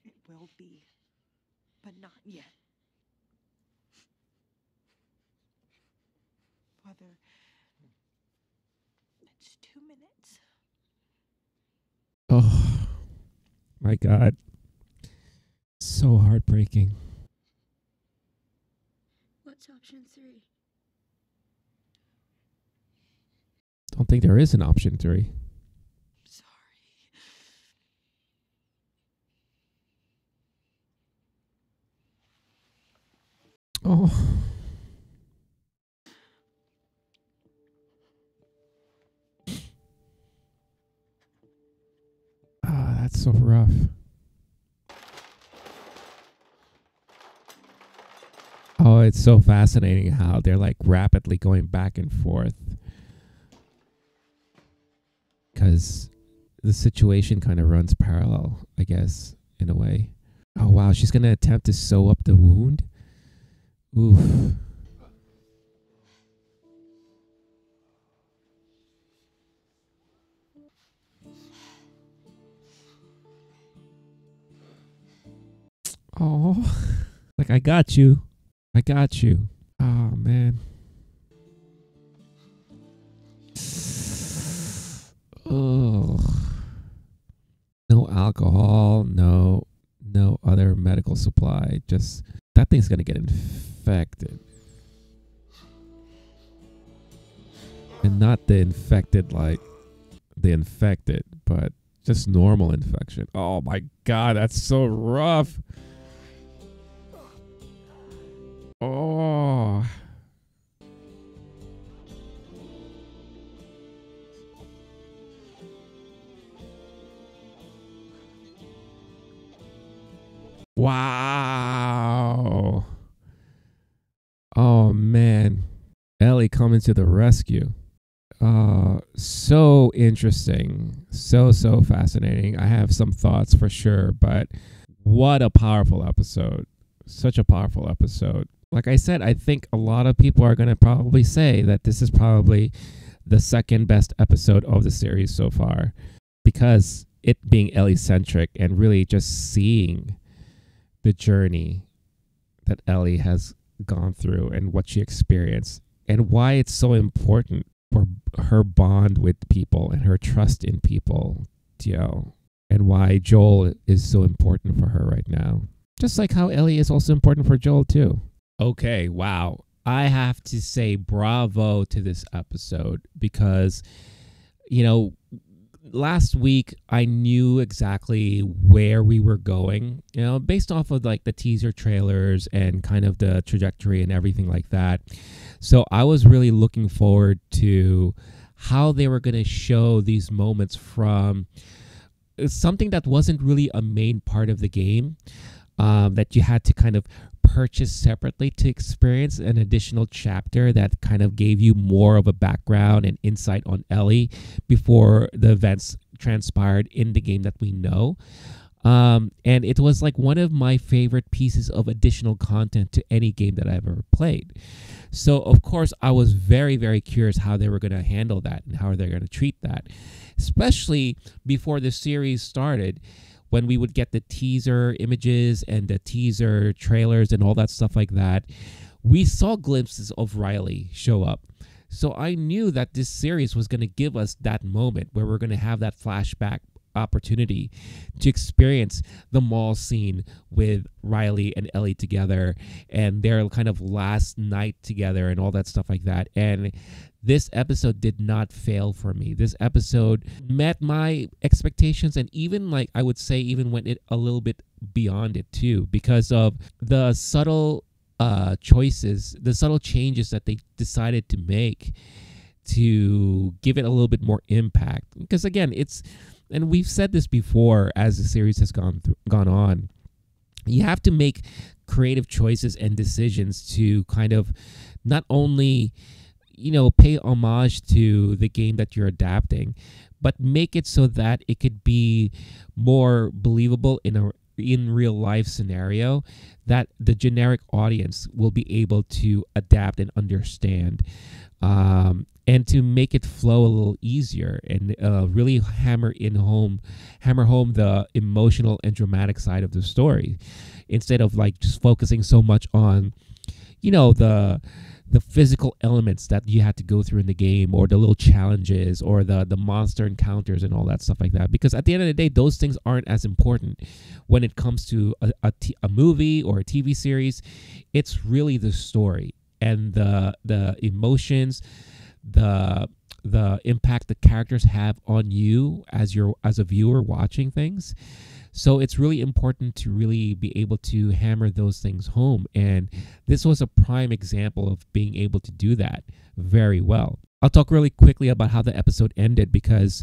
It will be, but not yet. Whether it's 2 minutes. Oh my God. So heartbreaking. What's option 3? Don't think there is an option 3. Sorry. Oh. Ah, that's so rough. Oh, it's so fascinating how they're like rapidly going back and forth. Because because the situation kind of runs parallel, I guess, in a way. Oh, wow. She's going to attempt to sew up the wound. Oof. Oh, like, I got you. I got you. Oh, man. Oh, no alcohol, no other medical supply. Just that thing's gonna get infected, and not the infected like the infected, but just normal infection. Oh my God, that's so rough. Oh. Wow. Oh man. Ellie coming to the rescue. So interesting. So fascinating. I have some thoughts for sure, but what a powerful episode. Such a powerful episode. Like I said, I think a lot of people are going to probably say that this is probably the second best episode of the series so far, because it being Ellie-centric and really just seeing the journey that Ellie has gone through and what she experienced and why it's so important for her bond with people and her trust in people, and why Joel is so important for her right now. Just like how Ellie is also important for Joel too. Okay, wow. I have to say bravo to this episode because, last week I knew exactly where we were going, based off of like the teaser trailers and kind of the trajectory and everything like that. So I was really looking forward to how they were going to show these moments from something that wasn't really a main part of the game, that you had to kind of purchase separately to experience an additional chapter that kind of gave you more of a background and insight on Ellie before the events transpired in the game that we know. And it was like one of my favorite pieces of additional content to any game that I've ever played. So, of course, I was very, very curious how they were going to handle that and how they're going to treat that, especially before the series started, when we would get the teaser images and the teaser trailers and all that stuff like that. We saw glimpses of Riley show up. So I knew that this series was going to give us that moment where we're going to have that flashback opportunity to experience the mall scene with Riley and Ellie together and their kind of last night together and all that stuff like that. And this episode did not fail for me. This episode met my expectations, and even, like, I would say even went it a little bit beyond it too, because of the subtle choices, the subtle changes that they decided to make to give it a little bit more impact. Because again, and we've said this before as the series has gone on, you have to make creative choices and decisions to kind of not only pay homage to the game that you're adapting, but make it so that it could be more believable in real life scenario that the generic audience will be able to adapt and understand, and to make it flow a little easier and really hammer home the emotional and dramatic side of the story, instead of like just focusing so much on the physical elements that you had to go through in the game, or the little challenges, or the monster encounters and all that stuff like that. Because at the end of the day, those things aren't as important when it comes to a movie or a TV series. It's really the story and the emotions, the impact the characters have on you as a viewer watching things. So it's really important to really be able to hammer those things home. And this was a prime example of being able to do that very well. I'll talk really quickly about how the episode ended, because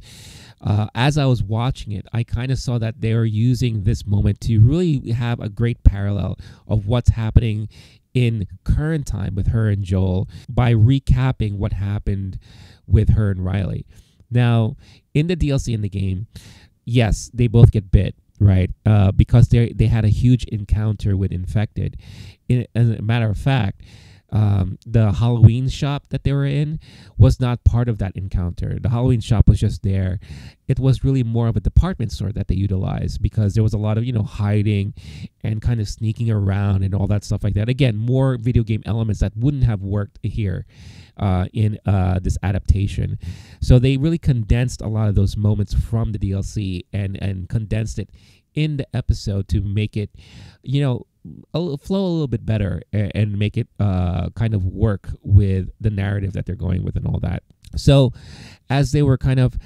as I was watching it, I kind of saw that they were using this moment to really have a great parallel of what's happening in current time with her and Joel by recapping what happened with her and Riley. Now, in the DLC in the game, yes, they both get bit, right? Because they had a huge encounter with infected. As a matter of fact, the Halloween shop that they were in was not part of that encounter. The Halloween shop was just there. It was really more of a department store that they utilized, because there was a lot of, hiding and kind of sneaking around and all that stuff like that. Again, more video game elements that wouldn't have worked here in this adaptation. So they really condensed a lot of those moments from the DLC and condensed it in the episode to make it, flow a little bit better and make it kind of work with the narrative that they're going with and all that. So as they were kind of,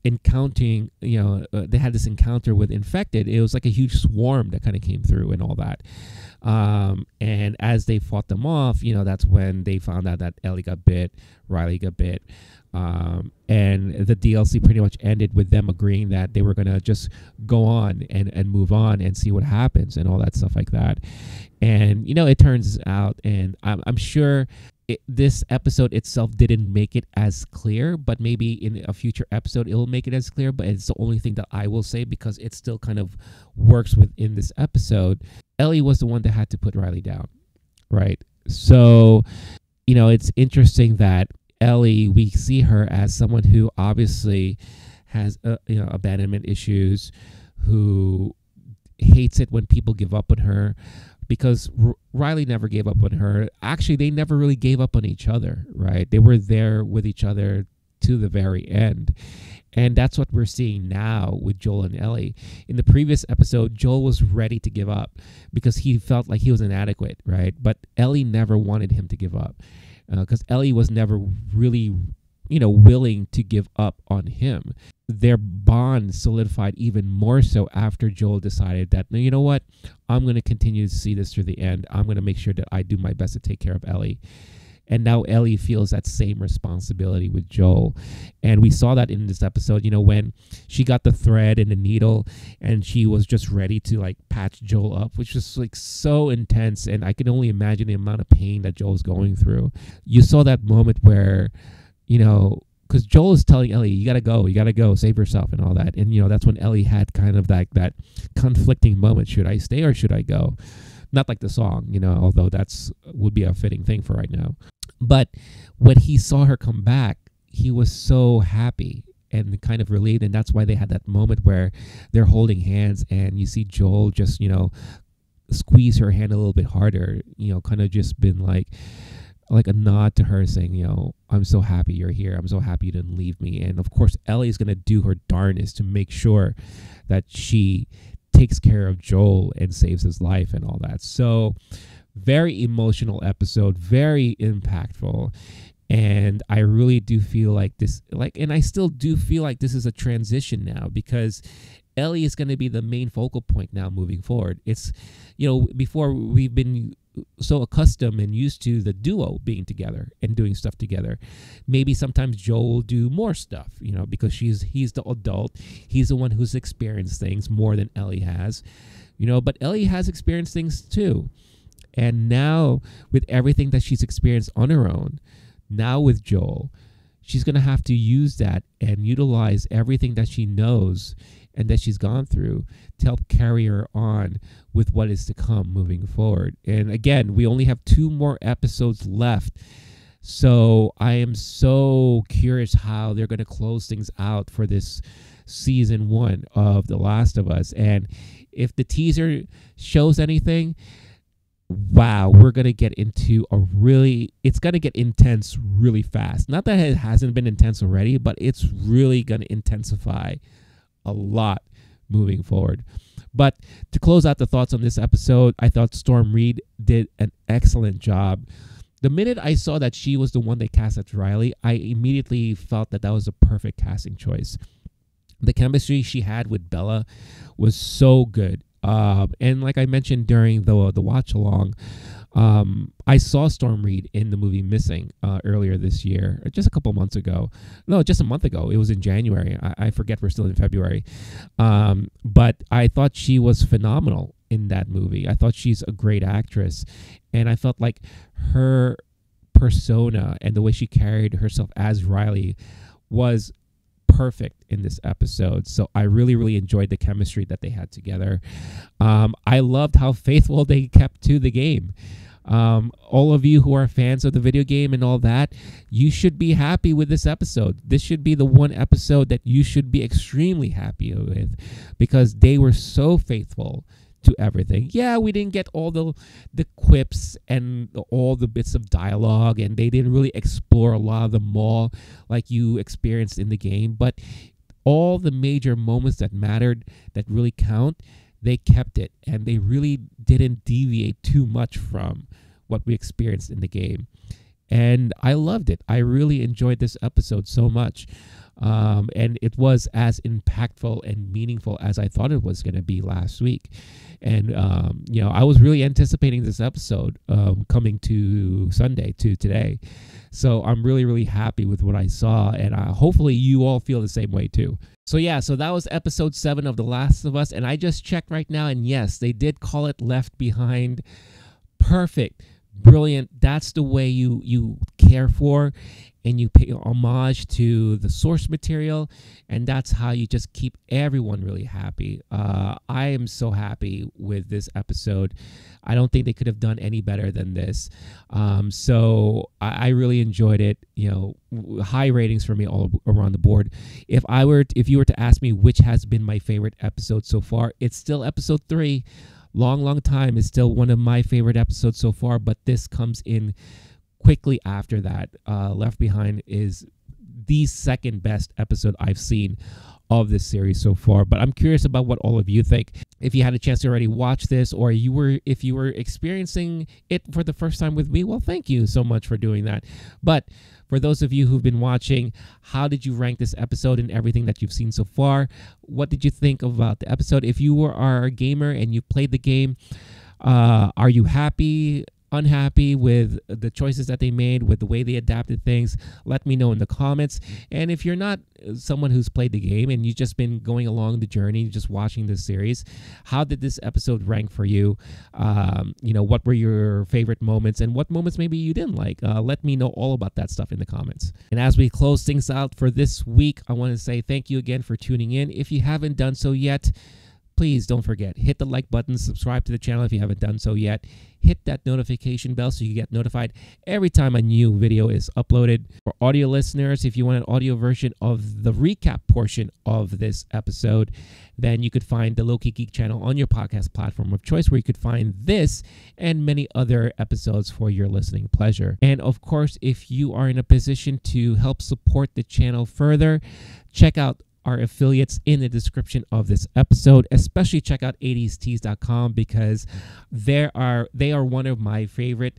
encountering, they had this encounter with infected, it was like a huge swarm that kind of came through and all that. And as they fought them off, that's when they found out that Ellie got bit, Riley got bit. And the DLC pretty much ended with them agreeing that they were going to just go on and move on and see what happens and all that stuff like that. And, it turns out, and I'm sure this episode itself didn't make it as clear, but maybe in a future episode it'll make it as clear. But it's the only thing that I will say, because it still kind of works within this episode. Ellie was the one that had to put Riley down, right? So, it's interesting that Ellie, we see her as someone who obviously has abandonment issues, who hates it when people give up on her, because Riley never gave up on her. Actually, they never really gave up on each other, right? They were there with each other to the very end. And that's what we're seeing now with Joel and Ellie. In the previous episode, Joel was ready to give up because he felt like he was inadequate, right? But Ellie never wanted him to give up, because Ellie was never really, willing to give up on him. Their bond solidified even more so after Joel decided that, no, you know what? I'm going to continue to see this through the end. I'm going to make sure that I do my best to take care of Ellie. And now Ellie feels that same responsibility with Joel. And we saw that in this episode, when she got the thread and the needle and she was just ready to patch Joel up, which was so intense. And I can only imagine the amount of pain that Joel's going through. You saw that moment where, because Joel is telling Ellie, you gotta go, save yourself and all that. And, that's when Ellie had kind of that conflicting moment. Should I stay or should I go? Not like the song, although would be a fitting thing for right now. But when he saw her come back, he was so happy and kind of relieved. And that's why they had that moment where they're holding hands and you see Joel just, squeeze her hand a little bit harder, kind of just been like a nod to her saying, I'm so happy you're here. I'm so happy you didn't leave me. And of course, Ellie's going to do her darnest to make sure that she takes care of Joel and saves his life and all that. So very emotional episode, very impactful. And I really do feel like this, and I still do feel like this is a transition now, because Ellie is going to be the main focal point now moving forward. It's, before we've been so accustomed and used to the duo being together and doing stuff together. Maybe sometimes Joel will do more stuff, because he's the adult. He's the one who's experienced things more than Ellie has, but Ellie has experienced things too. And now with everything that she's experienced on her own, now with Joel, she's going to have to use that and utilize everything that she knows and that she's gone through to help carry her on with what is to come moving forward. And again, we only have 2 more episodes left. So I am so curious how they're going to close things out for this season 1 of The Last of Us. And if the teaser shows anything, wow, we're going to get into it's going to get intense really fast. Not that it hasn't been intense already, but it's really going to intensify a lot moving forward. But to close out the thoughts on this episode, I thought Storm Reid did an excellent job. The minute I saw that she was the one they cast as Riley, I immediately felt that was a perfect casting choice. The chemistry she had with Bella was so good. And like I mentioned during the watch along, I saw Storm Reid in the movie Missing earlier this year, just a couple months ago. No, just a month ago. It was in January. I forget, we're still in February. But I thought she was phenomenal in that movie. I thought she's a great actress. And I felt like her persona and the way she carried herself as Riley was perfect in this episode. So I really, really enjoyed the chemistry that they had together. I loved how faithful they kept to the game. All of you who are fans of the video game and all that, you should be happy with this episode. This should be the one episode that you should be extremely happy with, because they were so faithful to everything. Yeah, we didn't get all the quips and all the bits of dialogue, and they didn't really explore a lot of the mall like you experienced in the game, but all the major moments that mattered, that really count, they kept it, and they really didn't deviate too much from what we experienced in the game. And I loved it. I really enjoyed this episode so much. And it was as impactful and meaningful as I thought it was going to be last week. And, you know, I was really anticipating this episode coming to Sunday, to today. So I'm really, really happy with what I saw. And hopefully you all feel the same way too. So yeah, so that was episode 7 of The Last of Us. And I just checked right now. And yes, they did call it Left Behind. Perfect. Brilliant. That's the way you care for and you pay homage to the source material, and that's how you just keep everyone really happy. I am so happy with this episode. I don't think they could have done any better than this. So I really enjoyed it. You know, high ratings for me all around the board. If you were to ask me which has been my favorite episode so far, it's still episode 3. Long time is still one of my favorite episodes so far, but this comes in quickly after that. Left Behind is the second best episode I've seen of this series so far, but I'm curious about what all of you think. If you had a chance to already watch this, or if you were experiencing it for the first time with me, well, thank you so much for doing that. But for those of you who've been watching, how did you rank this episode and everything that you've seen so far? What did you think about the episode? If you are a gamer and you played the game, are you happy, unhappy with the choices that they made, with the way they adapted things? Let me know in the comments. And if you're not someone who's played the game and you've just been going along the journey, just watching this series, how did this episode rank for you? You know, what were your favorite moments and what moments maybe you didn't like? Let me know all about that stuff in the comments. And as we close things out for this week, I want to say thank you again for tuning in. If you haven't done so yet, please don't forget, hit the like button, subscribe to the channel if you haven't done so yet. Hit that notification bell so you get notified every time a new video is uploaded. For audio listeners, if you want an audio version of the recap portion of this episode, then you could find the Low-Key Geek channel on your podcast platform of choice, where you could find this and many other episodes for your listening pleasure. And of course, if you are in a position to help support the channel further, check out our affiliates in the description of this episode. Especially check out 80stees.com, because they are one of my favorite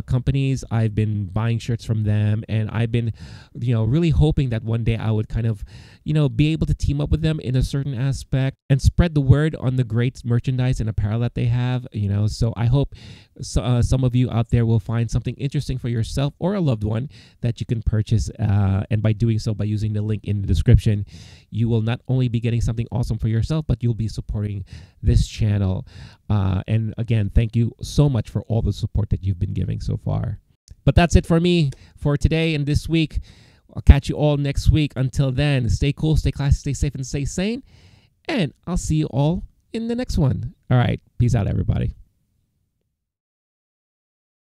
companies. I've been buying shirts from them, and I've been, you know, really hoping that one day I would kind of, you know, be able to team up with them in a certain aspect and spread the word on the great merchandise and apparel that they have, you know. So I hope some of you out there will find something interesting for yourself or a loved one that you can purchase, and by doing so, by using the link in the description, you will not only be getting something awesome for yourself, but you'll be supporting this channel. And again, thank you so much for all the support that you've been giving so far. But that's it for me for today and this week. I'll catch you all next week. Until then, stay cool, stay classy, stay safe, and stay sane. And I'll see you all in the next one. All right. Peace out, everybody.